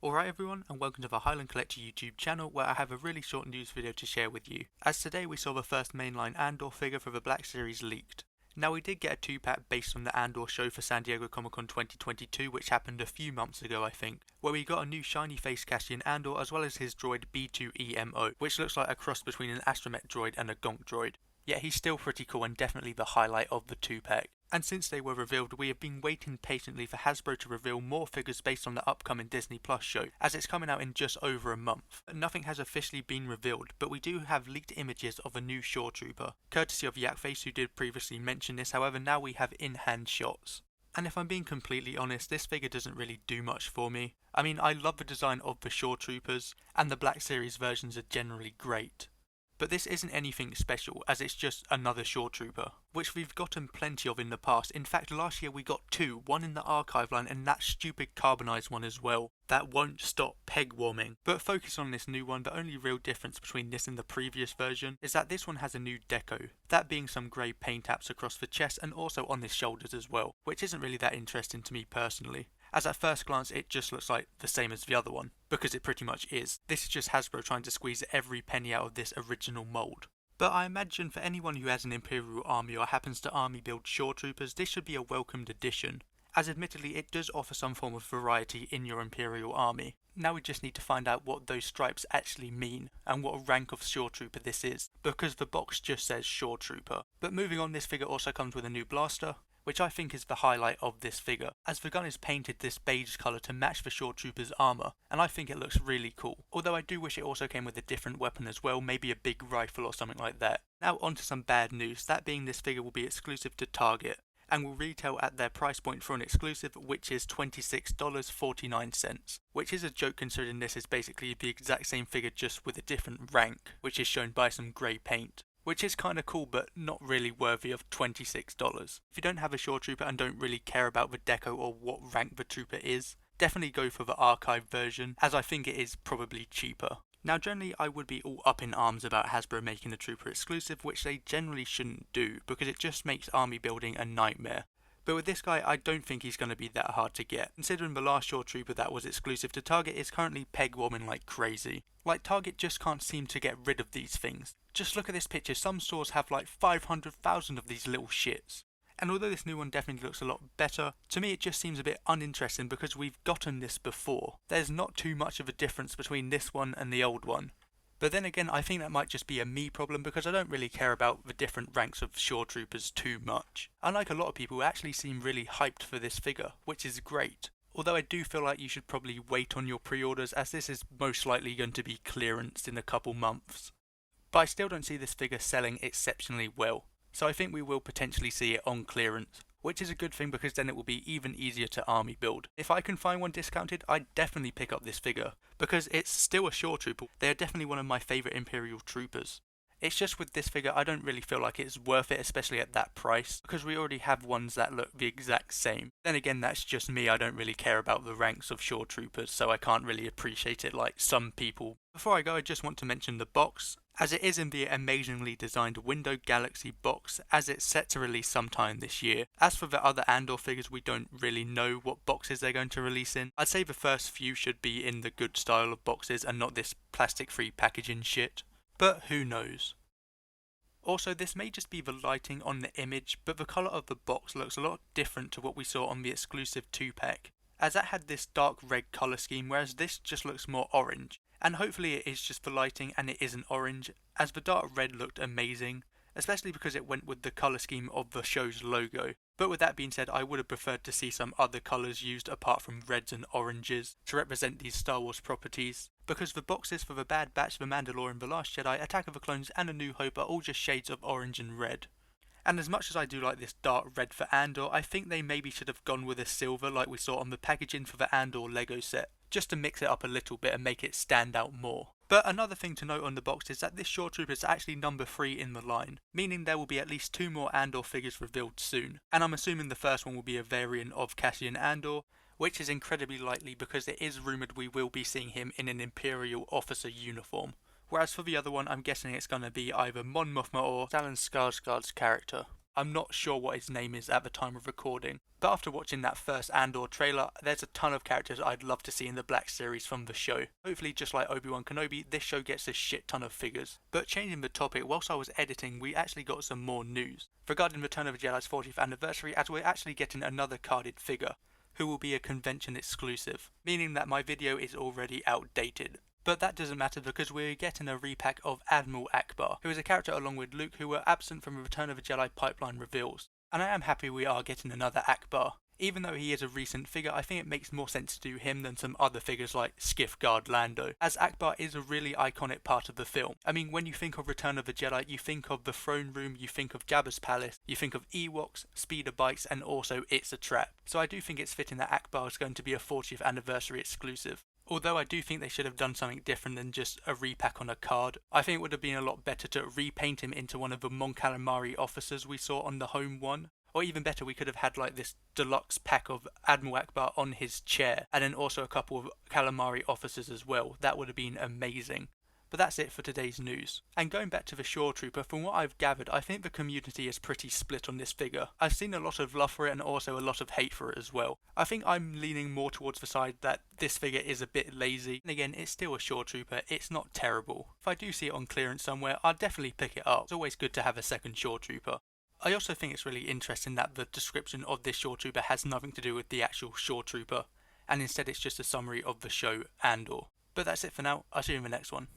Alright everyone, and welcome to the Highland Collector YouTube channel, where I have a really short news video to share with you, as today we saw the first mainline Andor figure for the Black Series leaked. Now we did get a 2-pack based on the Andor show for San Diego Comic-Con 2022, which happened a few months ago I think, where we got a new shiny face Cassian Andor as well as his droid B2EMO, which looks like a cross between an astromech droid and a gonk droid. Yet he's still pretty cool and definitely the highlight of the 2-pack. And since they were revealed, we have been waiting patiently for Hasbro to reveal more figures based on the upcoming Disney Plus show, as it's coming out in just over a month. Nothing has officially been revealed, but we do have leaked images of a new ShoreTrooper, courtesy of Yakface, who did previously mention this. However, now we have in-hand shots. And if I'm being completely honest, this figure doesn't really do much for me. I mean, I love the design of the ShoreTroopers, and the Black Series versions are generally great. But this isn't anything special, as it's just another ShoreTrooper, which we've gotten plenty of in the past. In fact, last year we got two, one in the archive line and that stupid carbonized one as well, that won't stop peg warming. But focus on this new one, the only real difference between this and the previous version is that this one has a new deco, that being some grey paint apps across the chest and also on his shoulders as well, which isn't really that interesting to me personally, as at first glance it just looks like the same as the other one, because it pretty much is. This is just Hasbro trying to squeeze every penny out of this original mould. But I imagine for anyone who has an Imperial army or happens to army build ShoreTroopers, this should be a welcomed addition, as admittedly it does offer some form of variety in your Imperial army. Now we just need to find out what those stripes actually mean, and what rank of ShoreTrooper this is, because the box just says ShoreTrooper. But moving on, this figure also comes with a new blaster, which I think is the highlight of this figure, as the gun is painted this beige colour to match the ShoreTrooper's armour, and I think it looks really cool, although I do wish it also came with a different weapon as well, maybe a big rifle or something like that. Now onto some bad news, that being this figure will be exclusive to Target, and will retail at their price point for an exclusive, which is $26.49, which is a joke considering this is basically the exact same figure just with a different rank, which is shown by some grey paint, which is kinda cool but not really worthy of $26. If you don't have a ShoreTrooper and don't really care about the deco or what rank the trooper is, definitely go for the archive version, as I think it is probably cheaper. Now generally I would be all up in arms about Hasbro making the trooper exclusive, which they generally shouldn't do, because it just makes army building a nightmare. But with this guy, I don't think he's going to be that hard to get, considering the last ShoreTrooper that was exclusive to Target is currently peg warming like crazy. Like, Target just can't seem to get rid of these things. Just look at this picture, some stores have like 500,000 of these little shits. And although this new one definitely looks a lot better, to me it just seems a bit uninteresting because we've gotten this before. There's not too much of a difference between this one and the old one. But then again, I think that might just be a me problem because I don't really care about the different ranks of ShoreTroopers too much. Unlike a lot of people who actually seem really hyped for this figure, which is great. Although I do feel like you should probably wait on your pre-orders, as this is most likely going to be clearanced in a couple months. But I still don't see this figure selling exceptionally well, so I think we will potentially see it on clearance, which is a good thing because then it will be even easier to army build. If I can find one discounted, I'd definitely pick up this figure, because it's still a ShoreTrooper. They are definitely one of my favourite Imperial troopers. It's just with this figure I don't really feel like it's worth it, especially at that price, because we already have ones that look the exact same. Then again, that's just me, I don't really care about the ranks of ShoreTroopers, so I can't really appreciate it like some people. Before I go, I just want to mention the box, as it is in the amazingly designed Window Galaxy box, as it's set to release sometime this year. As for the other Andor figures, we don't really know what boxes they're going to release in. I'd say the first few should be in the good style of boxes and not this plastic-free packaging shit, but who knows. Also, this may just be the lighting on the image, but the colour of the box looks a lot different to what we saw on the exclusive 2-pack, as that had this dark red colour scheme, whereas this just looks more orange. And hopefully it is just the lighting and it isn't orange, as the dark red looked amazing, especially because it went with the colour scheme of the show's logo. But with that being said, I would have preferred to see some other colours used apart from reds and oranges to represent these Star Wars properties, because the boxes for the Bad Batch, The Mandalorian, The Last Jedi, Attack of the Clones and A New Hope are all just shades of orange and red. And as much as I do like this dark red for Andor, I think they maybe should have gone with a silver like we saw on the packaging for the Andor Lego set, just to mix it up a little bit and make it stand out more. But another thing to note on the box is that this ShoreTrooper is actually number 3 in the line, meaning there will be at least 2 more Andor figures revealed soon, and I'm assuming the first one will be a variant of Cassian Andor, which is incredibly likely because it is rumoured we will be seeing him in an Imperial officer uniform. Whereas for the other one, I'm guessing it's going to be either Mon Mothma or Stellan Skarsgård's character. I'm not sure what his name is at the time of recording, but after watching that first Andor trailer, there's a ton of characters I'd love to see in the Black series from the show. Hopefully, just like Obi-Wan Kenobi, this show gets a shit ton of figures. But changing the topic, whilst I was editing, we actually got some more news regarding Return of the Jedi's 40th anniversary, as we're actually getting another carded figure, who will be a convention exclusive, meaning that my video is already outdated. But that doesn't matter because we're getting a repack of Admiral Ackbar, who is a character along with Luke who were absent from Return of the Jedi pipeline reveals. And I am happy we are getting another Ackbar. Even though he is a recent figure, I think it makes more sense to do him than some other figures like Skiff Guard Lando, as Ackbar is a really iconic part of the film. I mean, when you think of Return of the Jedi, you think of the throne room, you think of Jabba's palace, you think of Ewoks, speeder bikes, and also It's a Trap. So I do think it's fitting that Ackbar is going to be a 40th anniversary exclusive. Although I do think they should have done something different than just a repack on a card. I think it would have been a lot better to repaint him into one of the Mon Calamari officers we saw on the home one. Or even better, we could have had like this deluxe pack of Admiral Ackbar on his chair, and then also a couple of calamari officers as well. That would have been amazing. But that's it for today's news. And going back to the ShoreTrooper, from what I've gathered, I think the community is pretty split on this figure. I've seen a lot of love for it and also a lot of hate for it as well. I think I'm leaning more towards the side that this figure is a bit lazy. And again, it's still a ShoreTrooper, it's not terrible. If I do see it on clearance somewhere, I'll definitely pick it up. It's always good to have a second ShoreTrooper. I also think it's really interesting that the description of this ShoreTrooper has nothing to do with the actual ShoreTrooper, and instead it's just a summary of the show Andor. But that's it for now, I'll see you in the next one.